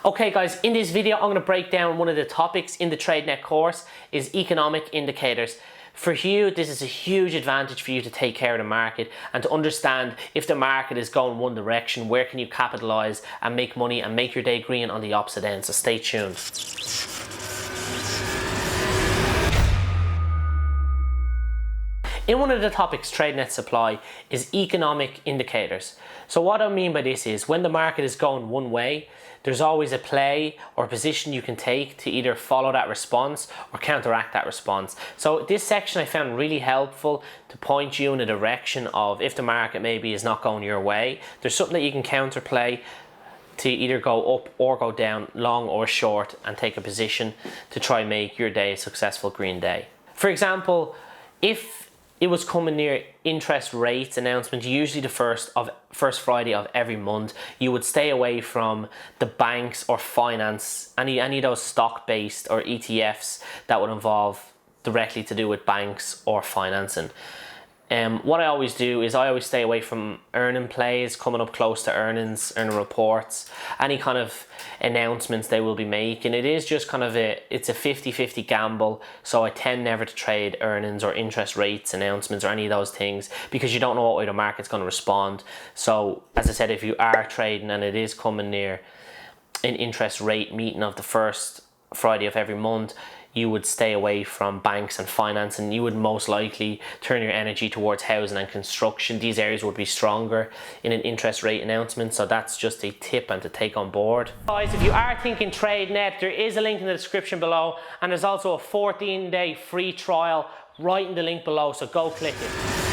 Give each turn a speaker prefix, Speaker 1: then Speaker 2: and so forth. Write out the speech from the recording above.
Speaker 1: Okay guys, in this video I'm going to break down one of the topics in the Tradenet course is economic indicators. For you, this is a huge advantage for you to take care of the market and to understand if the market is going one direction, where can you capitalize and make money and make your day green on the opposite end. So stay tuned. In one of the topics Tradenet supply is economic indicators. So what I mean by this is when the market is going one way, there's always a play or position you can take to either follow that response or counteract that response. So this section I found really helpful to point you in a direction of if the market maybe is not going your way, there's something that you can counterplay to either go up or go down, long or short, and take a position to try and make your day a successful green day. For example, if it was coming near interest rates announcement, usually the first Friday of every month, you would stay away from the banks or finance, any of those stock-based or ETFs that would involve directly to do with banks or financing. What I always do is I always stay away from earning plays, coming up close to earning reports, any kind of announcements they will be making. It is just kind of it's a 50-50 gamble, so I tend never to trade earnings or interest rates announcements or any of those things because you don't know what way the market's going to respond. So as I said, if you are trading and it is coming near an interest rate meeting of the first Friday of every month, you would stay away from banks and finance, and you would most likely turn your energy towards housing and construction. These areas would be stronger in an interest rate announcement, so that's just a tip and to take on board. Guys, if you are thinking Tradenet, there is a link in the description below, and there's also a 14-day free trial right in the link below, so go click it.